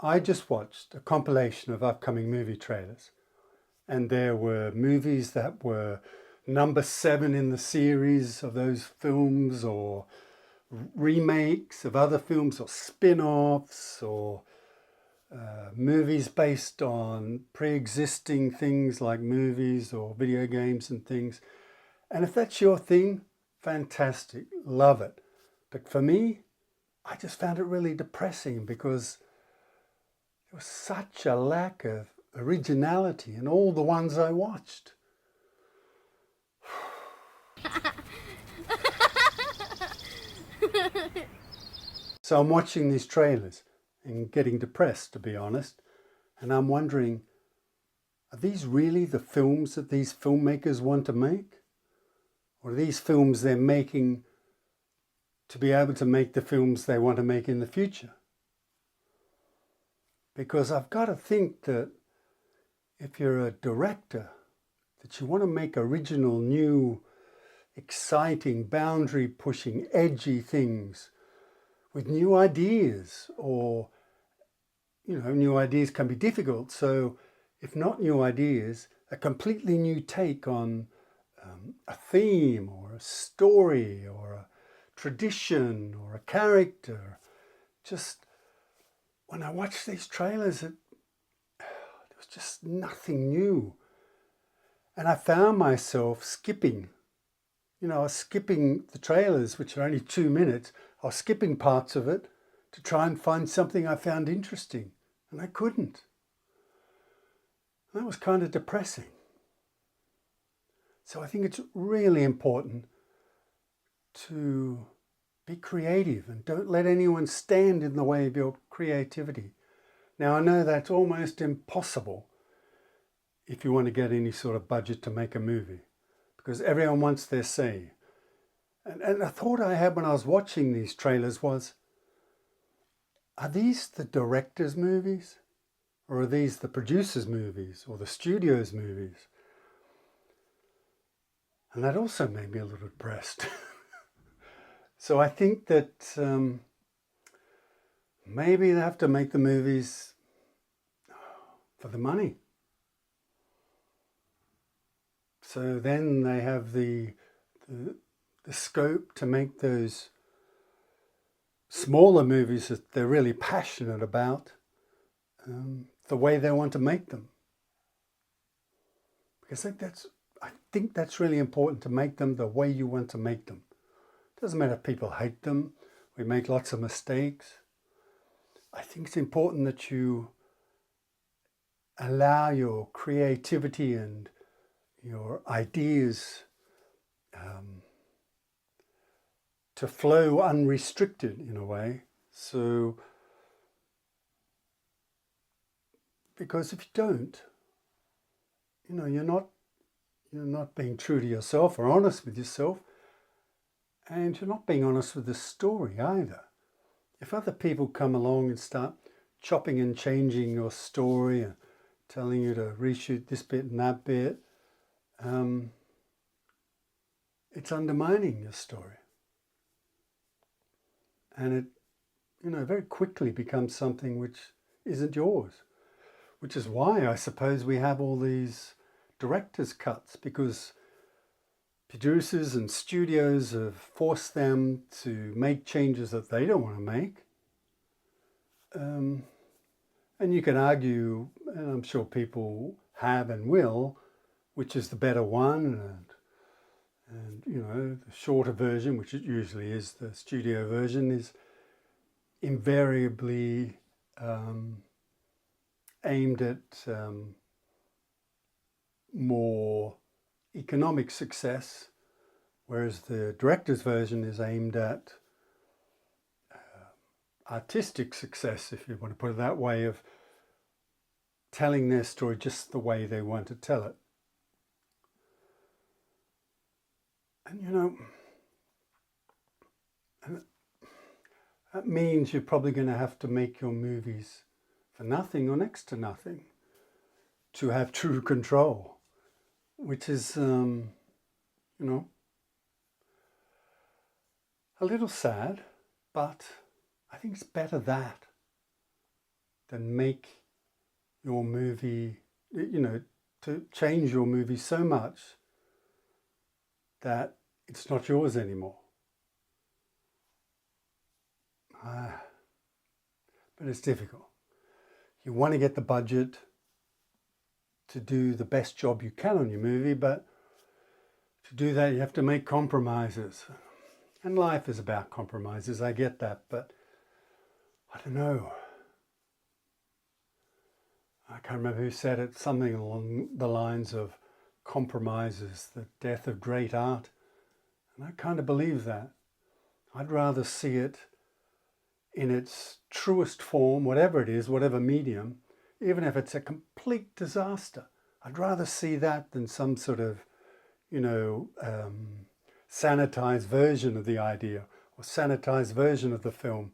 I just watched a compilation of upcoming movie trailers, and there were movies that were number 7 in the series of those films, or remakes of other films, or spin offs, or movies based on pre existing things like movies or video games and things. And if that's your thing, fantastic, love it. But for me, I just found it really depressing because there was such a lack of originality in all the ones I watched. So I'm watching these trailers and getting depressed, to be honest. And I'm wondering, are these really the films that these filmmakers want to make? Or are these films they're making to be able to make the films they want to make in the future? Because I've got to think that if you're a director, that you want to make original, new, exciting, boundary pushing, edgy things with new ideas, or, new ideas can be difficult. So if not new ideas, a completely new take on a theme or a story or a tradition or a character. Just when I watched these trailers, there was just nothing new. And I found myself skipping. I was skipping the trailers, which are only 2 minutes. I was skipping parts of it to try and find something I found interesting. And I couldn't. That was kind of depressing. So I think it's really important to be creative and don't let anyone stand in the way of your creativity. Now, I know that's almost impossible if you want to get any sort of budget to make a movie, because everyone wants their say. And a thought I had when I was watching these trailers was, are these the director's movies? Or are these the producer's movies or the studio's movies? And that also made me a little depressed. So I think that maybe they have to make the movies for the money. So then they have the scope to make those smaller movies that they're really passionate about the way they want to make them. Because I think that's really important, to make them the way you want to make them. It doesn't matter if people hate them. We make lots of mistakes. I think it's important that you allow your creativity and your ideas to flow unrestricted in a way. So, because if you don't, you're not being true to yourself or honest with yourself, and you're not being honest with the story either. If other people come along and start chopping and changing your story and telling you to reshoot this bit and that bit, it's undermining your story. And it, very quickly becomes something which isn't yours. Which is why I suppose we have all these director's cuts, because producers and studios have forced them to make changes that they don't want to make. And you can argue, and I'm sure people have and will, which is the better one, and the shorter version, which it usually is, the studio version, is invariably aimed at more economic success, whereas the director's version is aimed at artistic success, if you want to put it that way, of telling their story just the way they want to tell it. And and that means you're probably going to have to make your movies for nothing or next to nothing to have true control, which is, a little sad, but I think it's better that than make your movie, to change your movie so much that it's not yours anymore. But it's difficult. You want to get the budget to do the best job you can on your movie, but to do that you have to make compromises. And life is about compromises, I get that, but I don't know. I can't remember who said it, something along the lines of compromise is the death of great art. And I kind of believe that. I'd rather see it in its truest form, whatever it is, whatever medium, even if it's a complete disaster. I'd rather see that than some sort of, sanitized version of the idea or sanitized version of the film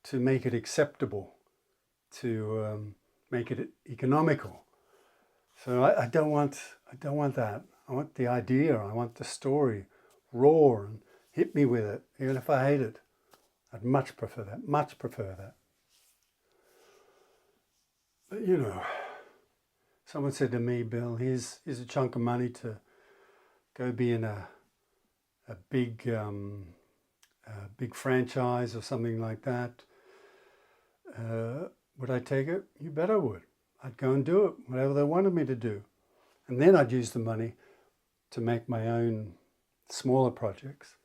to make it acceptable, to make it economical. So I don't want that. I want the idea. I want the story raw and hit me with it, even if I hate it. I'd much prefer that. Much prefer that. But someone said to me, Bill, here's a chunk of money to go be in a big franchise or something like that. Would I take it? You bet I would. I'd go and do it, whatever they wanted me to do. And then I'd use the money to make my own smaller projects.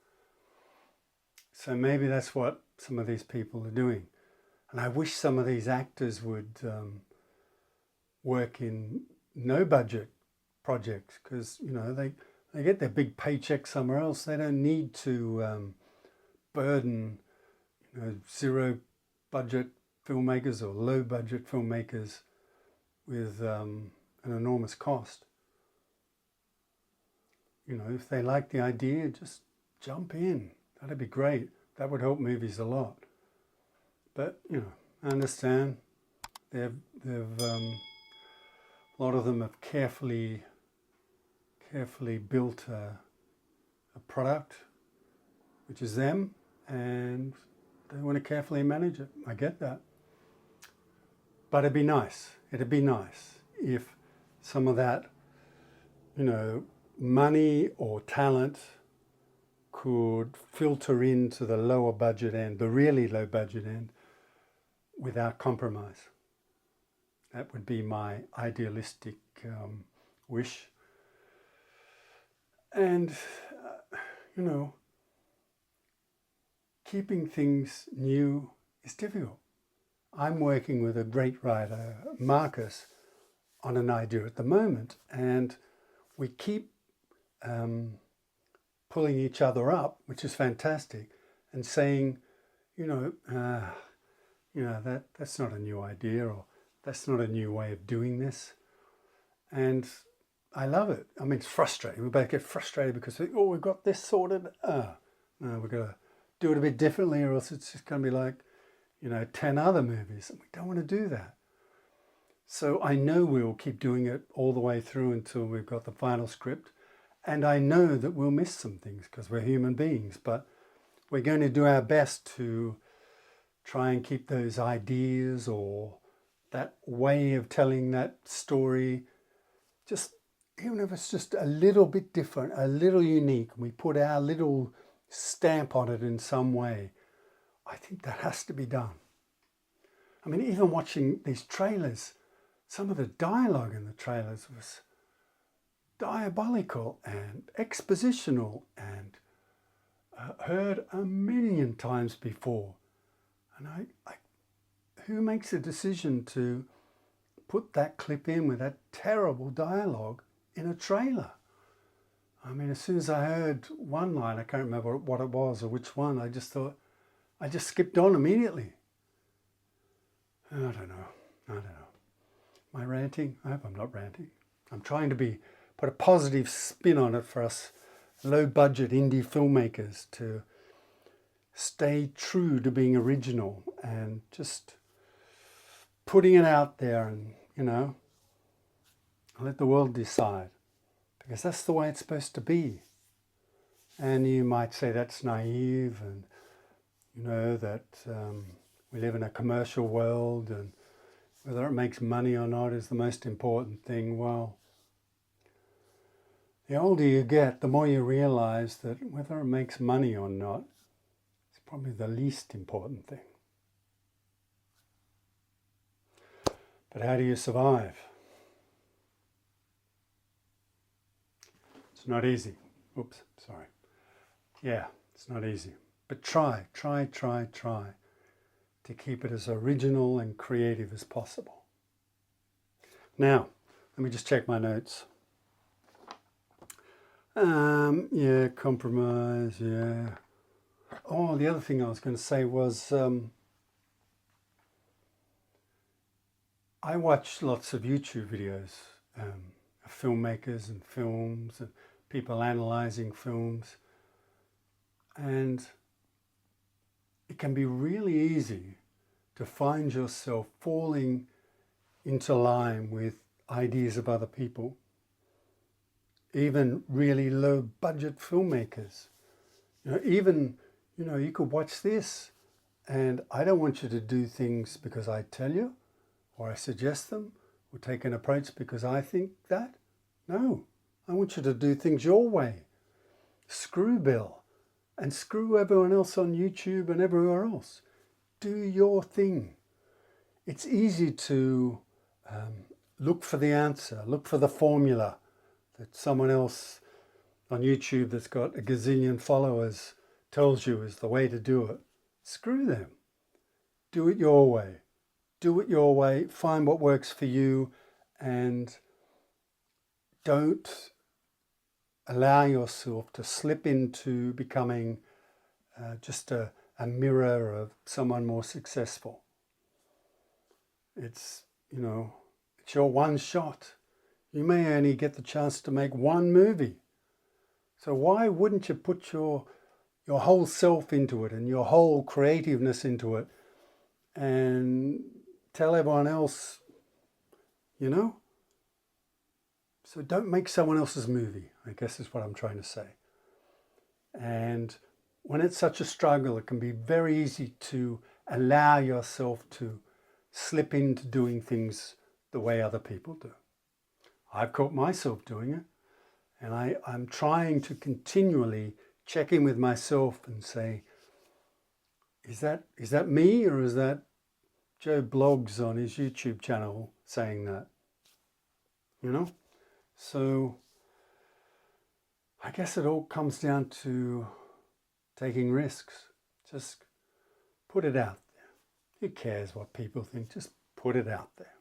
So maybe that's what some of these people are doing. And I wish some of these actors would work in no budget projects, because they get their big paycheck somewhere else. They don't need to burden zero budget filmmakers or low budget filmmakers with an enormous cost. If they like the idea, just jump in. That'd be great. That would help movies a lot. But I understand they've a lot of them have carefully built a product, which is them, and they want to carefully manage it. I get that. But it'd be nice if some of that, money or talent could filter into the lower budget end, the really low budget end, without compromise. That would be my idealistic wish. And, keeping things new is difficult. I'm working with a great writer, Marcus, on an idea at the moment, and we keep pulling each other up, which is fantastic, and saying, that's not a new idea, or that's not a new way of doing this. And I love it. I mean, it's frustrating. We both get frustrated because we've got this sorted. No, we've got to do it a bit differently, or else it's just going to be like, 10 other movies. And we don't want to do that. So I know we'll keep doing it all the way through until we've got the final script. And I know that we'll miss some things because we're human beings, but we're going to do our best to try and keep those ideas or that way of telling that story, just even if it's just a little bit different, a little unique, and we put our little stamp on it in some way. I think that has to be done. I mean, even watching these trailers, some of the dialogue in the trailers was diabolical and expositional and heard a million times before. And I who makes a decision to put that clip in with that terrible dialogue in a trailer? I mean, as soon as I heard one line, I can't remember what it was or which one, I just skipped on immediately. I don't know. Am I ranting? I hope I'm not ranting. I'm trying to put a positive spin on it for us low budget indie filmmakers to stay true to being original and just putting it out there and, let the world decide, because that's the way it's supposed to be. And you might say that's naive and, that we live in a commercial world and whether it makes money or not is the most important thing. Well, the older you get, the more you realize that whether it makes money or not is probably the least important thing. But how do you survive? It's not easy. Oops, sorry. Yeah, it's not easy. But try to keep it as original and creative as possible. Now, let me just check my notes. Yeah, compromise, yeah. Oh, the other thing I was going to say was I watch lots of YouTube videos of filmmakers and films and people analysing films, and it can be really easy to find yourself falling into line with ideas of other people, even really low budget filmmakers. You could watch this, and I don't want you to do things because I tell you or I suggest them or take an approach because I think that. No, I want you to do things your way. Screw Bill and screw everyone else on YouTube and everywhere else. Do your thing. It's easy to look for the answer, look for the formula that someone else on YouTube that's got a gazillion followers tells you is the way to do it. Screw them. Do it your way. Do it your way. Find what works for you, and don't allow yourself to slip into becoming just a mirror of someone more successful. It's your one shot. You may only get the chance to make one movie. So why wouldn't you put your whole self into it and your whole creativeness into it and tell everyone else, So don't make someone else's movie, I guess is what I'm trying to say. And when it's such a struggle, it can be very easy to allow yourself to slip into doing things the way other people do. I've caught myself doing it, and I'm trying to continually check in with myself and say, is that me, or is that Joe Blogs on his YouTube channel saying that? So I guess it all comes down to taking risks. Just put it out there. Who cares what people think? Just put it out there.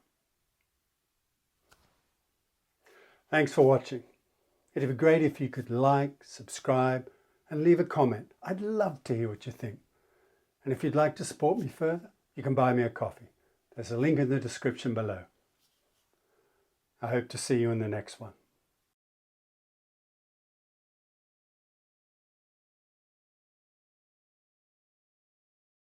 Thanks for watching. It'd be great if you could like, subscribe, and leave a comment. I'd love to hear what you think. And if you'd like to support me further, you can buy me a coffee. There's a link in the description below. I hope to see you in the next one.